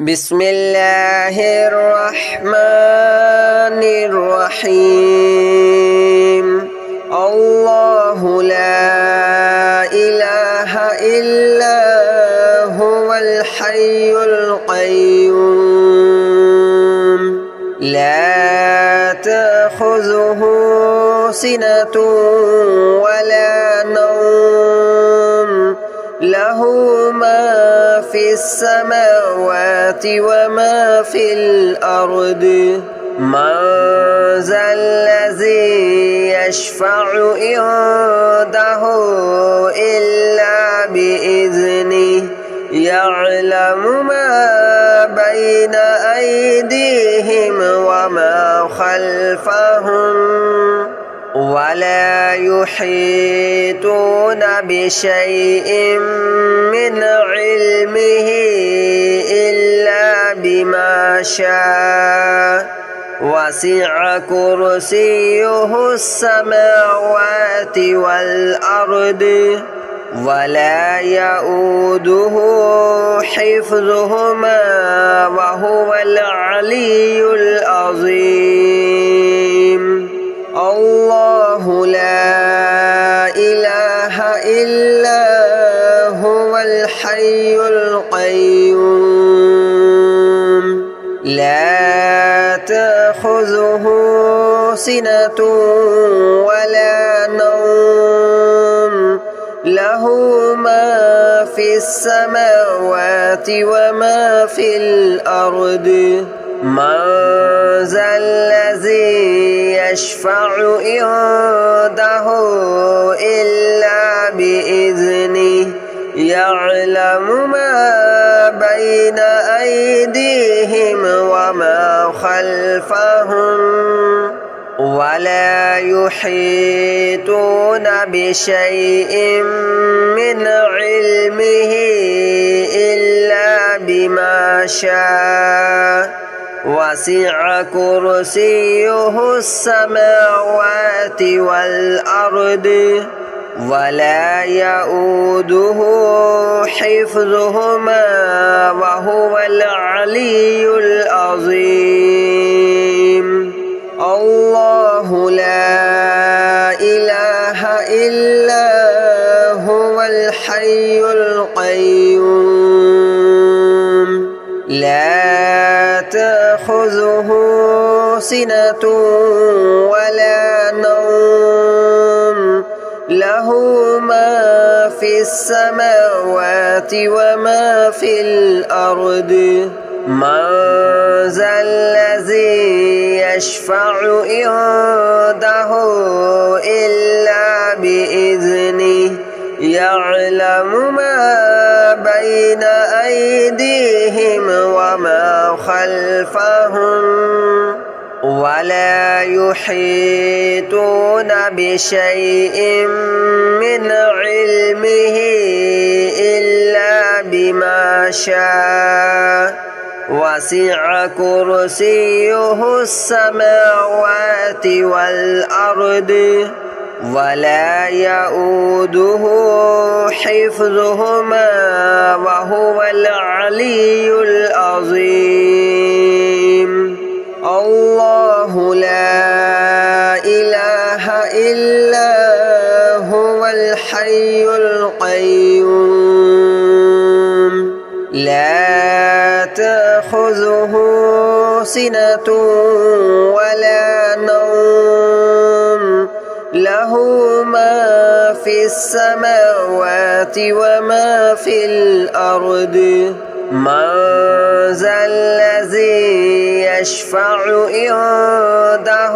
بسم الله الرحمن الرحيم الله لا إله إلا هو الحي القيوم لا تأخذه سنة ولا نوم له ما في السماوات وما في الأرض من ذا الذي يشفع عنده إلا بإذنه يعلم ما بين أيديهم وما خلفهم ولا يحيطون بشيء من علمه إلا بما شاء وسع كرسيه السماوات والأرض ولا يؤوده حفظهما وهو العلي العظيم الله لا إله إلا هو الحي القيوم لا تأخذه سنة ولا نوم له ما في السماوات وما في الأرض من ذا الذي يشفع عنده إلا بإذنه يعلم ما بين أيديهم وما خلفهم ولا يحيطون بشيء من علمه إلا بما شاء وسع كرسيه السماوات والأرض ولا يؤوده حفظهما وهو العلي العظيم الله لا إله إلا هو الحي القيوم لا تأخذه سنة ولا نوم له ما في السماوات وما في الأرض من ذا الذي يشفع عنده إلا بإذنه يعلم ما بين أيديهم وما خلفهم ولا يحيطون بشيء من علمه إلا بما شاء وسع كرسيه السماوات والأرض ولا يؤوده حفظهما وهو العلي العظيم الله لا إله إلا هو الحي القيوم لا تأخذه سنة ولا نوم له ما في السماوات وما في الأرض من ذا الذي يشفع عنده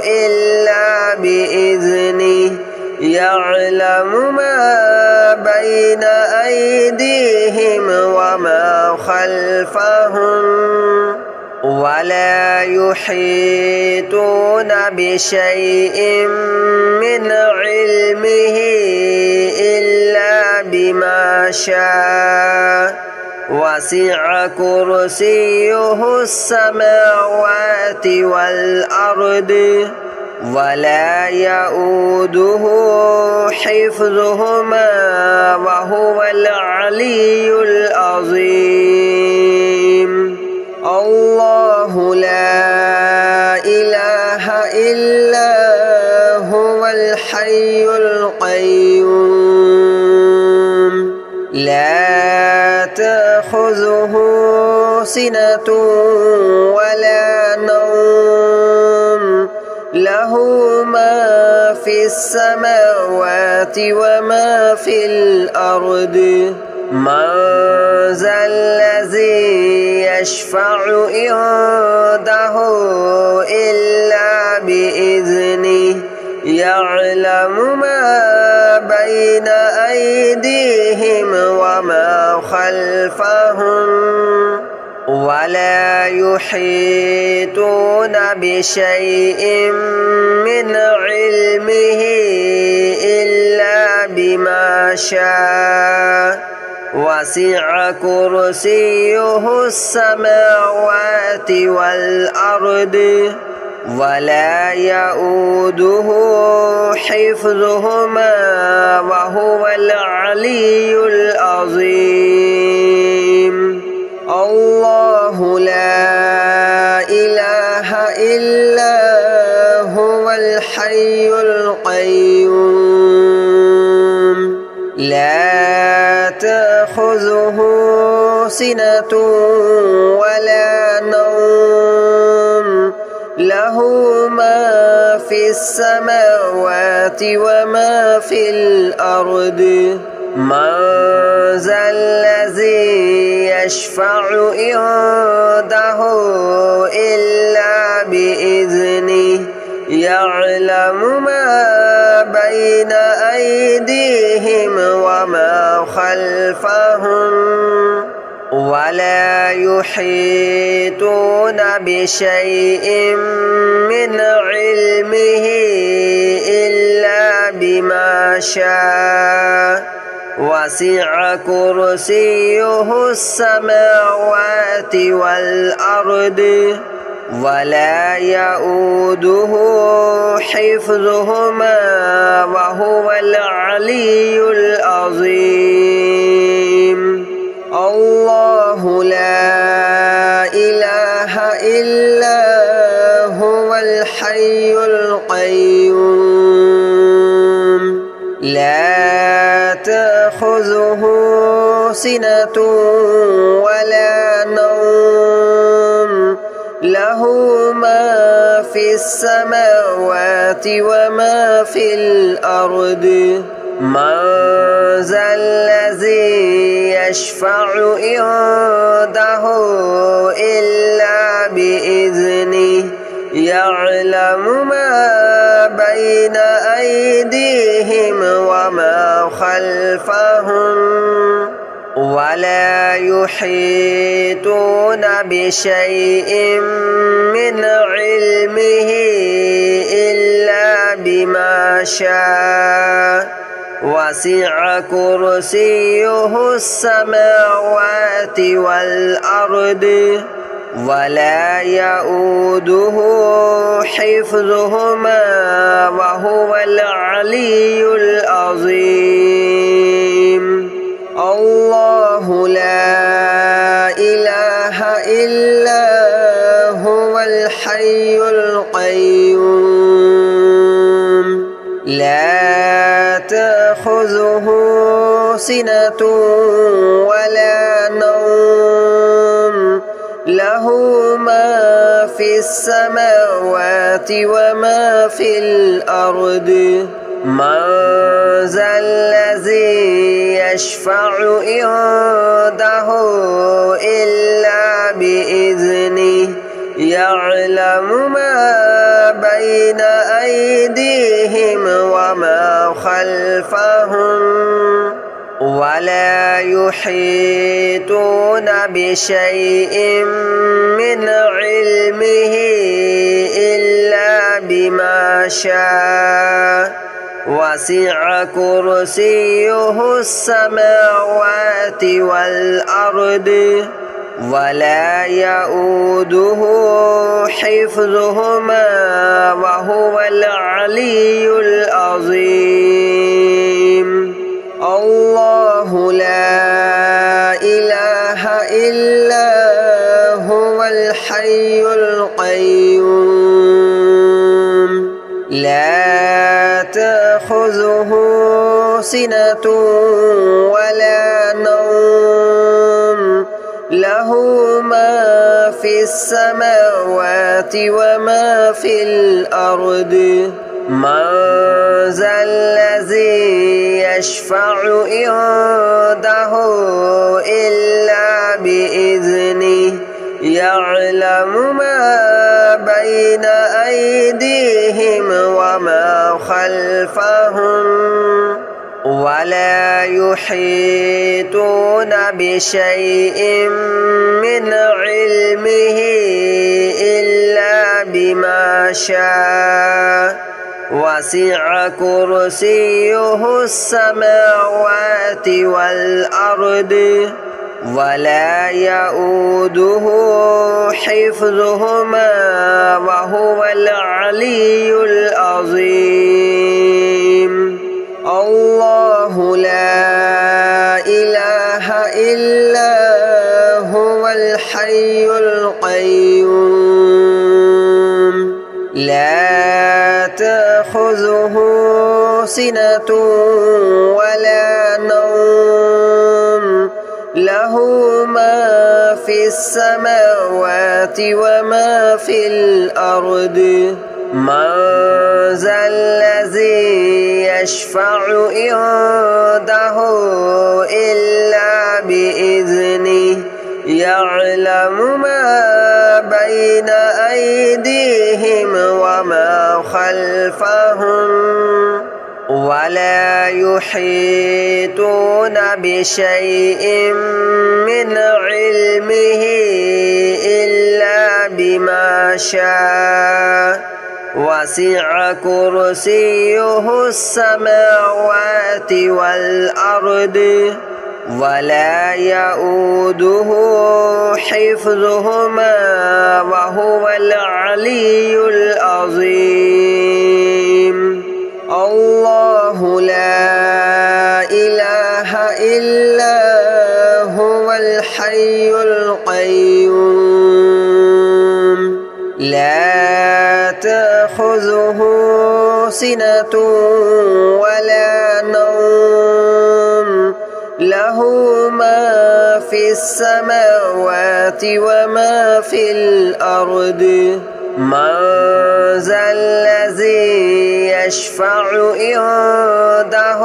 إلا بإذنه يعلم ما بين أيديهم وما خلفهم ولا يحيطون بشيء من علمه إلا بما شاء وسع كرسيه السماوات والأرض ولا يؤوده حفظهما وهو العلي العظيم. تأخذه سنة ولا نوم له ما في السماوات وما في الأرض من ذا الذي يشفع عنده إلا بإذنه يعلم ما بين أيديهم وما خلفهم ولا يحيطون بشيء من علمه إلا بما شاء وسع كرسيه السماوات والأرض ولا يؤوده حفظهما وهو العلي العظيم الله لا إله إلا هو الحي القيوم لا تأخذه سنة ولا نوم له ما في السماوات وما في الأرض من ذا الذي يشفع عنده إلا بإذنه يعلم ما بين أيديهم وما خلفهم ولا يحيطون بشيء من علمه إلا بما شاء وسع كرسيه السماوات والأرض ولا يؤوده حفظهما وهو العلي العظيم الله لا إله إلا هو الحي القيوم لا تأخذه سنة ولا نوم له ما في السماوات وما في الأرض من ذا الذي يشفع عنده إلا بإذنه يعلم ما بين أيديهم وما خلفهم ولا يحيطون بشيء من علمه إلا بما شاء وسع كرسيه السماوات والأرض ولا يؤوده حفظهما وهو العلي العظيم الله لا إله إلا هو الحي القيوم لا تأخذه سنة ولا نوم له ما في السماوات وما في الأرض من ذا الذي يشفع عنده إلا بإذنه يعلم ما بين أيديهم وما خلفهم ولا يحيطون بشيء من علمه إلا بما شاء وسع كرسيه السماوات والأرض ولا يؤوده حفظهما وهو العلي العظيم الله لا إله إلا هو الحي القيوم لا تأخذه سنة ولا نوم له له ما في السماوات وما في الأرض من ذا الذي يشفع عنده إلا بإذنه يعلم ما بين أيديهم وما خلفهم ولا يحيطون بشيء من علمه إلا بما شاء وسع كرسيه السماوات والأرض ولا يؤوده حفظهما وهو العلي العظيم الله لا إله إلا هو الحي القيوم لا تأخذه سنة ولا نوم له ما في السماوات وما في الأرض من ذا الذي يشفع عنده إلا بإذنه يعلم ما بين أيديهم وما خلفهم ولا يحيطون بشيء من علمه إلا بما شاء وسع كرسيه السماوات والأرض ولا يؤوده حفظهما وهو العلي العظيم الله لا إله إلا هو الحي القيوم لا تأخذه سنة ولا نوم له ما في السماوات وما في الأرض من ذا الذي يشفع عنده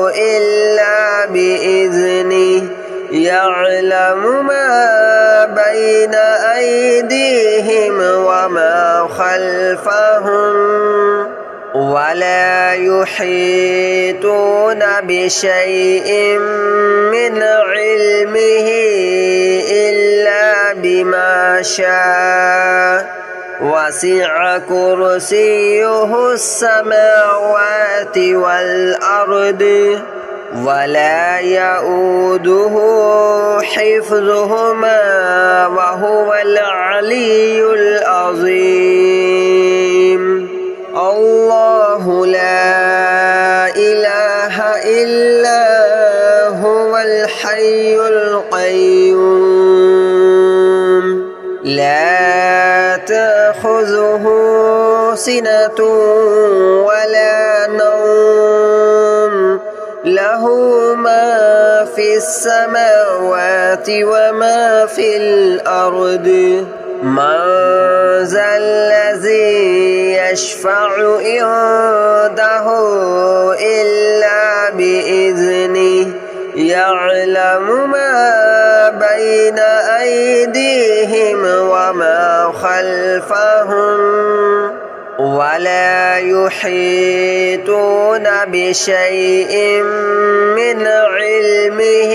إلا بإذنه يعلم ما بين أيديهم وما خلفهم ولا يحيطون بشيء من علمه إلا بما شاء وسع كرسيه السماوات والأرض ولا يؤوده حفظهما وهو العلي العظيم الله لا إله إلا هو الحي القيوم لا تأخذه سنة ولا نوم له ما في السماوات وما في الأرض من ذا الذي يشفع عنده إلا بإذنه يعلم ما بين أيديهم وما خلفهم ولا يحيطون بشيء من علمه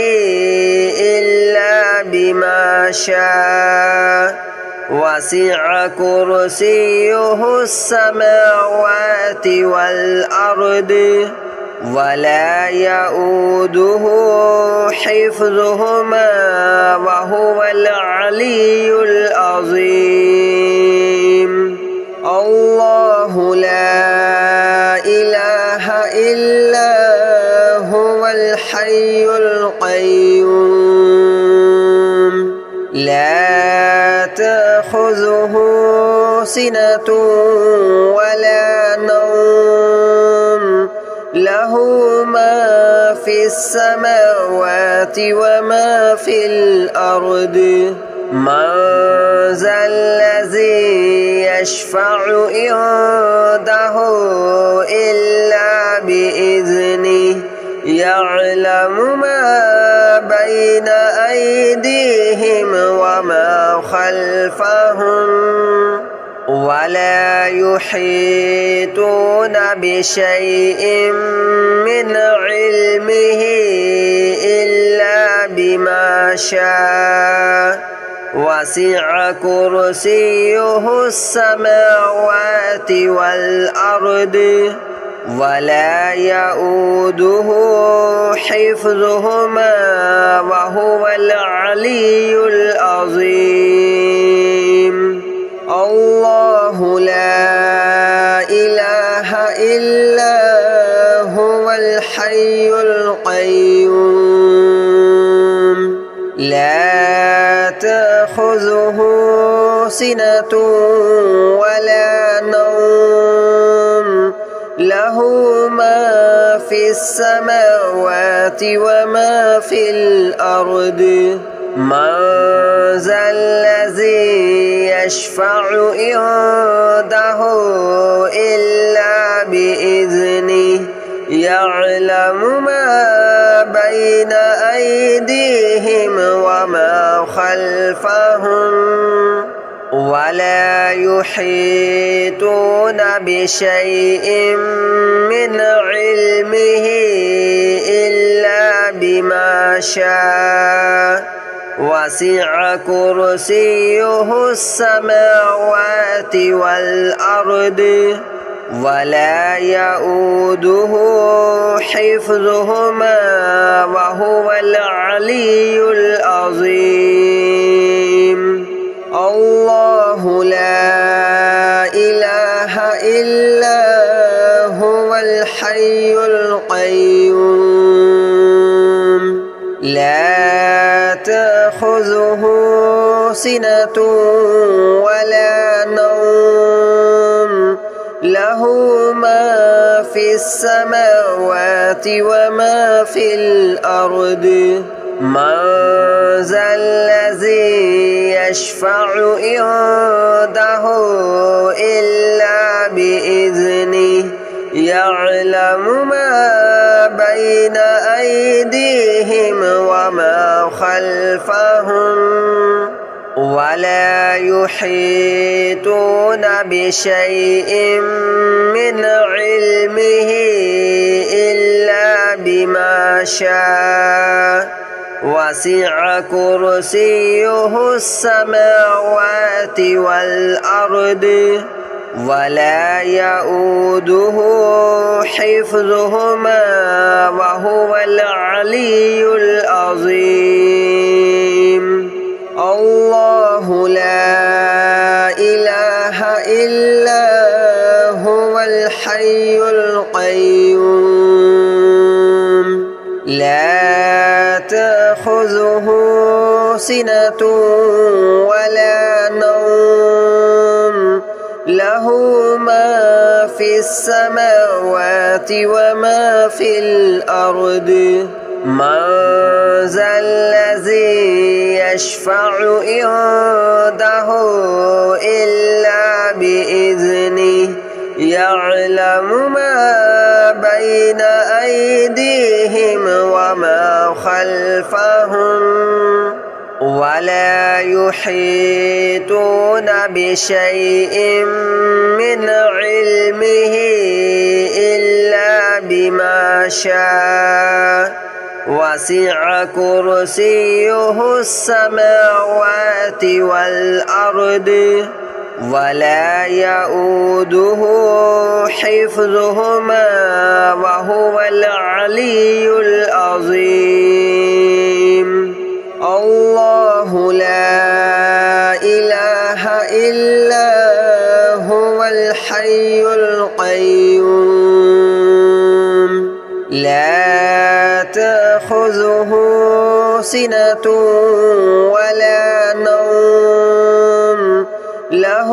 إلا بما شاء وسع كرسيه السماوات والأرض ولا يؤوده حفظهما وهو العلي العظيم الله لا إله إلا هو الحي القيوم لا تأخذه سنة ولا نوم له له ما في السماوات وما في الأرض من ذا الذي يشفع عنده إلا بإذنه يعلم ما بين أيديهم وما خلفهم ولا يحيطون بشيء من علمه إلا بما شاء وسع كرسيه السماوات والأرض ولا يؤوده حفظهما وهو العلي العظيم الله لا إله إلا هو الحي القيوم لا تأخذه سنة ولا نوم له ما في السماوات وما في الأرض من ذا الذي يشفع عنده إلا بإذنه يعلم ما بين أيديهم وما خلفهم ولا يحيطون بشيء من علمه إلا بما شاء وسع كرسيه السماوات والأرض ولا يؤوده حفظهما وهو العلي العظيم الله لا إله إلا هو الحي القيوم لا تأخذه سنة ولا نوم له ما في السماوات وما في الأرض من ذا الذي يشفع عنده إلا بإذنه يعلم ما بين أيديهم وما خلفهم ولا يحيطون بشيء من علمه إلا بما شاء وسع كرسيه السماوات والأرض ولا يؤوده حفظهما وهو العلي العظيم الله لا إله إلا هو الحي القيوم لا تأخذه سنة ولا نوم له ما في السماوات وما في الأرض من ذا الذي يشفع عنده إلا بإذنه يعلم ما بين أيديهم وما خلفهم ولا يحيطون بشيء من علمه إلا بما شاء وسع كرسيه السماوات والأرض ولا يؤوده حفظهما وهو العلي العظيم الله لا إله إلا هو الحي القيوم لا تأخذه سنة ولا نوم له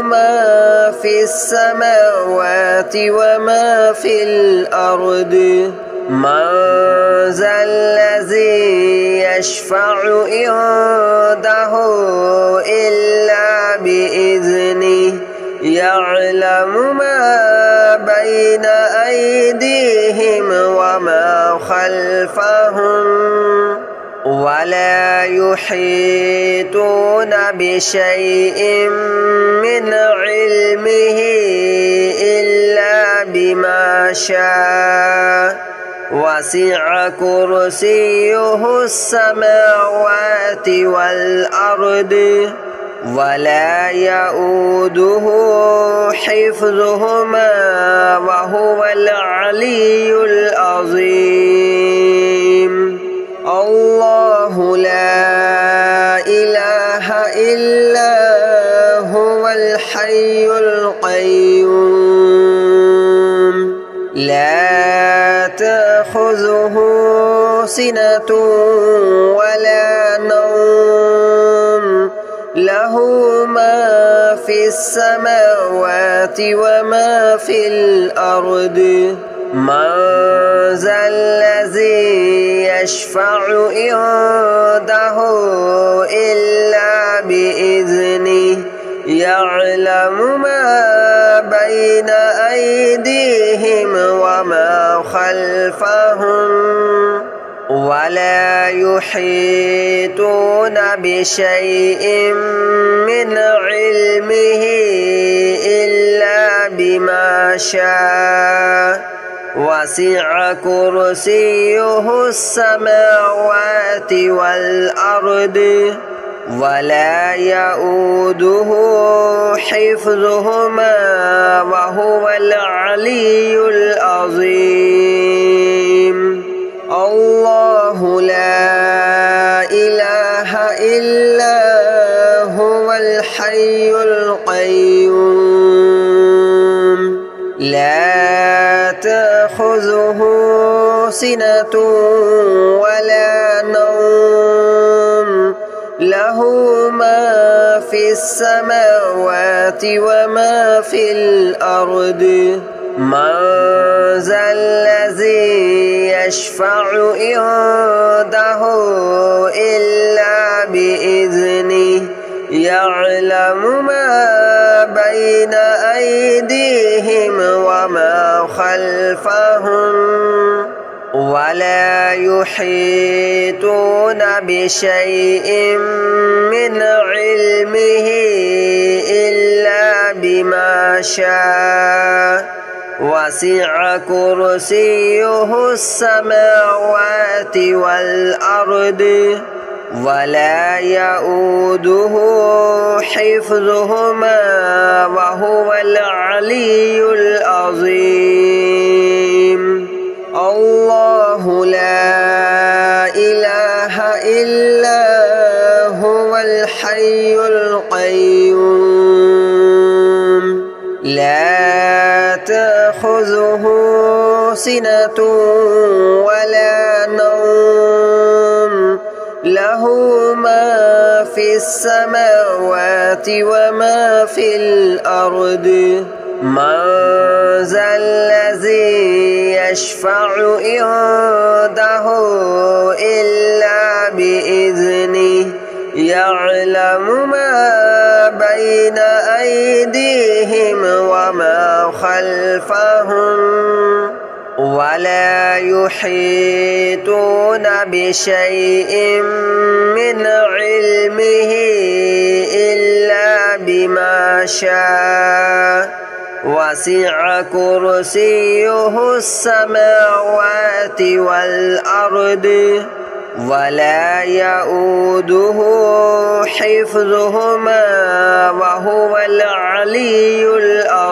ما في السماوات وما في الأرض من ذا الذي يشفع عنده إلا بإذنه يعلم ما بين أيديهم وما خلفهم ولا يحيطون بشيء من علمه إلا بما شاء وسع كرسيه السماوات والأرض ولا يؤوده حفظهما وهو العلي العظيم الله لا إله إلا هو الحي القيوم لا تأخذه سنة ولا نوم له ما في السماوات وما في الأرض من ذا الذي يشفع عنده إلا بإذنه يعلم ما بين أيديهم وما خلفهم ولا يحيطون بشيء من علمه إلا بما شاء وسع كرسيه السماوات والأرض ولا يؤوده حفظهما وهو العلي العظيم الله لا إله إلا هو الحي القيوم لا تأخذه سنة ولا نوم له ما في السماوات وما في الأرض من ذا الذي يشفع عنده إلا بإذنه يعلم ما بين أيديهم وما خلفهم ولا يحيطون بشيء من علمه إلا بما شاء وسع كرسيه السماوات والأرض ولا يؤوده حفظهما وهو العلي العظيم الله لا إله إلا هو الحي القيوم لا تأخذه سنة ولا نوم له ما في السماوات وما في الأرض من ذا الذي يشفع عنده إلا بإذنه يعلم ما بين أيديهم وما خلفهم ولا يحيطون بشيء من علمه إلا بما شاء وسع كرسيه السماوات والأرض ولا يؤوده حفظهما وهو العلي العظيم